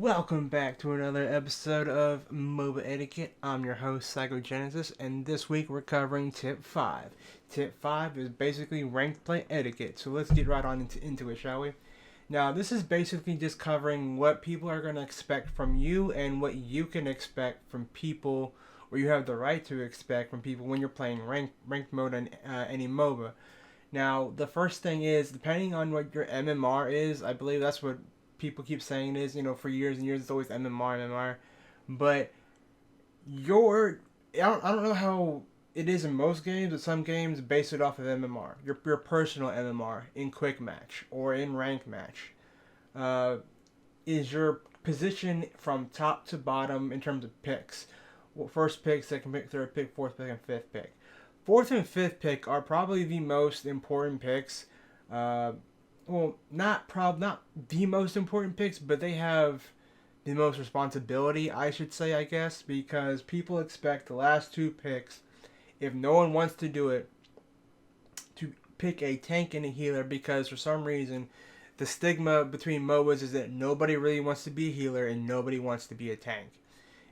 Welcome back to another episode of MOBA Etiquette. I'm your host, Sycogenesis, and this week we're covering Tip 5. Tip 5 is basically ranked play etiquette, so let's get right on into it, shall we? Now, this is basically just covering what people are going to expect from you and what you can expect from people, or you have the right to expect from people when you're playing ranked mode on any MOBA. Now, the first thing is, depending on what your MMR is, I believe that's what people keep saying it is, for years and years, it's always MMR. But I don't know how it is in most games, but some games base it off of MMR. Your personal MMR in quick match or in rank match. Is your position from top to bottom in terms of picks. Well, first pick, second pick, third pick, fourth pick, and fifth pick. Fourth and fifth pick are probably the most important picks. Not the most important picks, but they have the most responsibility, I should say, I guess, because people expect the last two picks, if no one wants to do it, to pick a tank and a healer, because for some reason the stigma between MOBAs is that nobody really wants to be a healer and nobody wants to be a tank.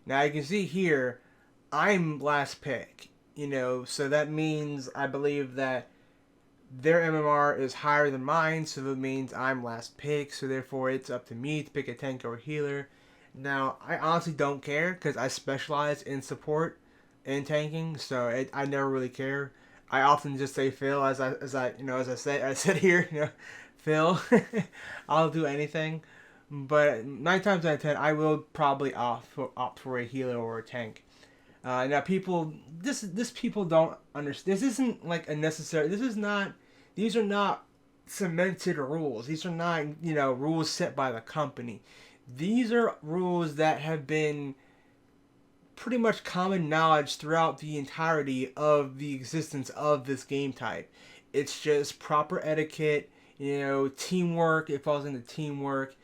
Now you can see here, I'm last pick, so that means I believe that their MMR is higher than mine, so that means I'm last pick, so therefore it's up to me to pick a tank or a healer. Now, I honestly don't care, because I specialize in support and tanking, so I never really care. I often just say Phil, as I said here, Phil, I'll do anything. But 9 times out of 10, I will probably opt for a healer or a tank. Now people don't understand. This isn't like a necessary. These are not cemented rules. These are not rules set by the company. These are rules that have been pretty much common knowledge throughout the entirety of the existence of this game type. It's just proper etiquette, teamwork. It falls into teamwork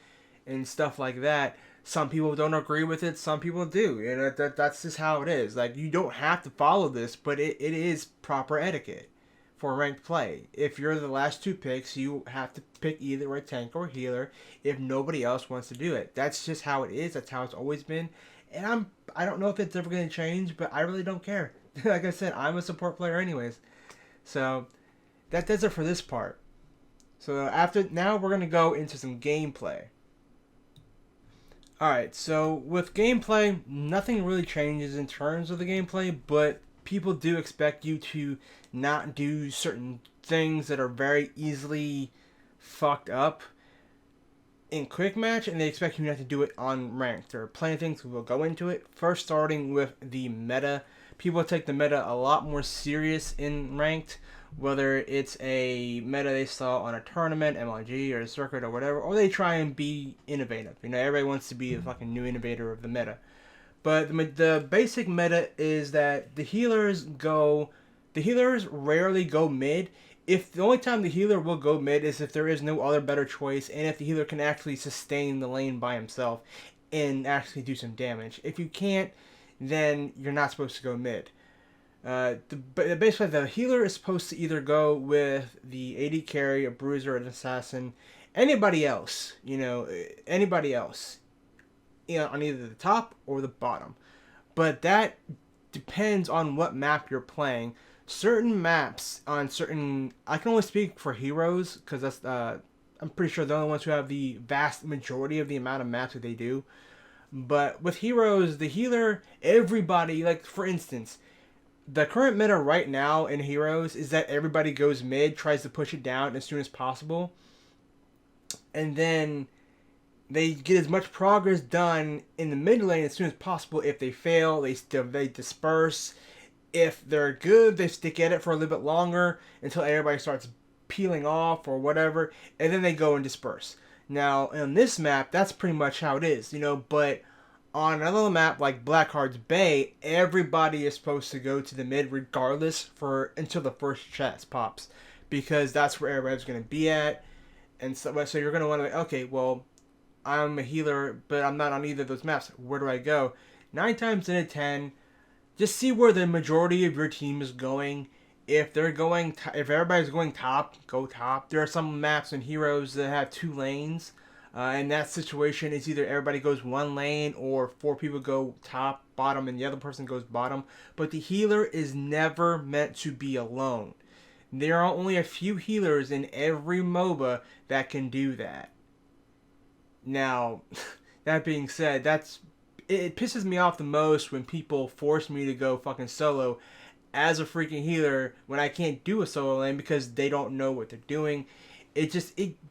and stuff like that. Some people don't agree with it. Some people do. That's just how it is. Like, you don't have to follow this, but it is proper etiquette for ranked play. If you're the last two picks, you have to pick either a tank or a healer if nobody else wants to do it. That's just how it is. That's how it's always been. And I don't know if it's ever going to change, but I really don't care. Like I said, I'm a support player anyways. So that does it for this part. So now we're going to go into some gameplay. Alright, so with gameplay, nothing really changes in terms of the gameplay, but people do expect you to not do certain things that are very easily fucked up in quick match, and they expect you not to do it on ranked. There are plenty of things we'll go into it. First, starting with the meta. People take the meta a lot more serious in ranked, whether it's a meta they saw on a tournament, MLG, or a circuit, or whatever, or they try and be innovative. Everybody wants to be a fucking new innovator of the meta. But the basic meta is that the healers rarely go mid. If the only time the healer will go mid is if there is no other better choice, and if the healer can actually sustain the lane by himself and actually do some damage. If you can't, then you're not supposed to go mid. Basically, the healer is supposed to either go with the AD carry, a bruiser, an assassin, anybody else, anybody else, on either the top or the bottom. But that depends on what map you're playing. Certain maps I can only speak for heroes, because that's I'm pretty sure they're the only ones who have the vast majority of the amount of maps that they do. But with heroes, the healer, everybody, like for instance, the current meta right now in Heroes is that everybody goes mid, tries to push it down as soon as possible, and then they get as much progress done in the mid lane as soon as possible. If they fail, they disperse. If they're good, they stick at it for a little bit longer until everybody starts peeling off or whatever, and then they go and disperse. Now, on this map, that's pretty much how it is, but on another map like Blackheart's Bay, everybody is supposed to go to the mid regardless until the first chest pops, because that's where everybody's going to be at. And so you're going to want to, okay, well, I'm a healer, but I'm not on either of those maps. Where do I go? 9 times out of 10, just see where the majority of your team is going. If everybody's going top, go top. There are some maps in Heroes that have 2 lanes. In that situation, it's either everybody goes one lane or 4 people go top, bottom, and the other person goes bottom. But the healer is never meant to be alone. There are only a few healers in every MOBA that can do that. Now, that being said, it pisses me off the most when people force me to go fucking solo as a freaking healer when I can't do a solo lane because they don't know what they're doing. It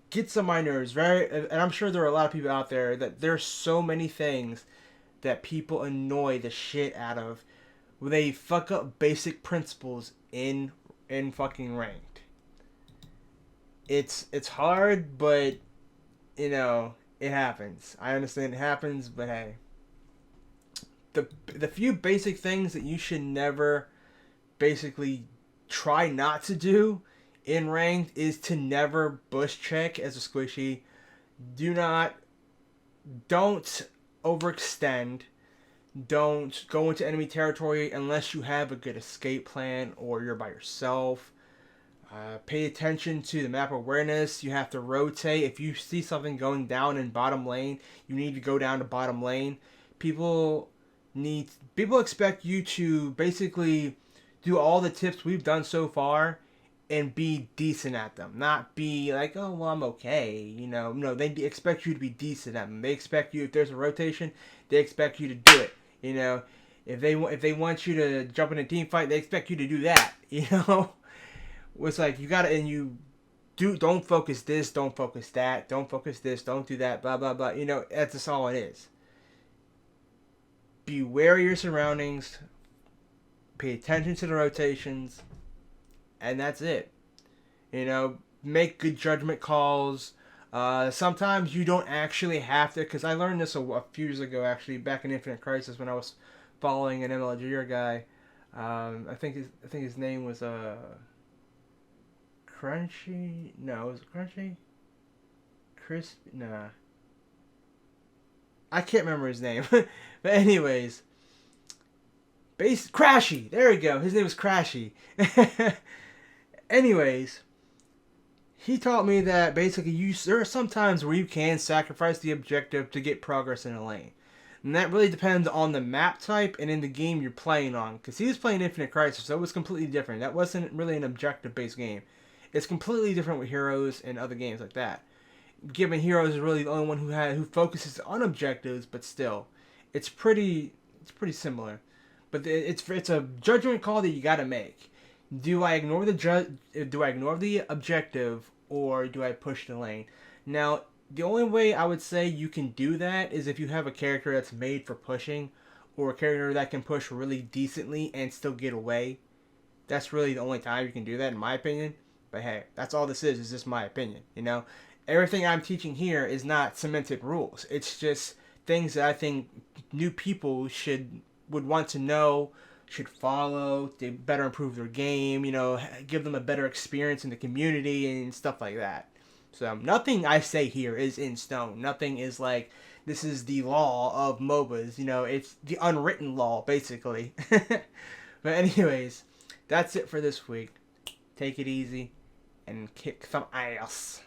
gets on my nerves, and I'm sure there are a lot of people out there that there's so many things that people annoy the shit out of when they fuck up basic principles in fucking ranked. It's hard, but it happens. I understand it happens, but hey, the few basic things that you should never basically try not to do in ranked is to never bush check as a squishy. Don't overextend. Don't go into enemy territory unless you have a good escape plan or you're by yourself. Pay attention to the map awareness. You have to rotate. If you see something going down in bottom lane, you need to go down to bottom lane. People expect you to basically do all the tips we've done so far and be decent at them. Not be like, oh, well, I'm okay. No, they expect you to be decent at them. They expect you, if there's a rotation, they expect you to do it. If they want you to jump in a team fight, they expect you to do that. It's like you gotta, and you don't focus this, don't focus that, don't focus this, don't do that, blah blah blah. That's just all it is. Be aware of your surroundings, pay attention to the rotations, and that's it. Make good judgment calls. Sometimes you don't actually have to, because I learned this a few years ago, actually, back in Infinite Crisis when I was following an MLG guy. I think his name was Crunchy. No, was it Crunchy? Crispy? Nah. I can't remember his name. But anyways. Crashy. There we go. His name was Crashy. Anyways. He taught me that basically there are some times where you can sacrifice the objective to get progress in a lane. And that really depends on the map type and in the game you're playing on. Because he was playing Infinite Crisis, so it was completely different. That wasn't really an objective-based game. It's completely different with Heroes and other games like that. Given Heroes is really the only one who focuses on objectives, but still, it's pretty similar. But it's a judgment call that you got to make. Do I ignore the objective, or do I push the lane? Now, the only way I would say you can do that is if you have a character that's made for pushing, or a character that can push really decently and still get away. That's really the only time you can do that, in my opinion. But hey, that's all this is just my opinion, Everything I'm teaching here is not cemented rules. It's just things that I think new people would want to know, should follow, to better improve their game, give them a better experience in the community and stuff like that. So nothing I say here is in stone. Nothing is like, this is the law of MOBAs. It's the unwritten law, basically. But anyways, that's it for this week. Take it easy and kick some ass.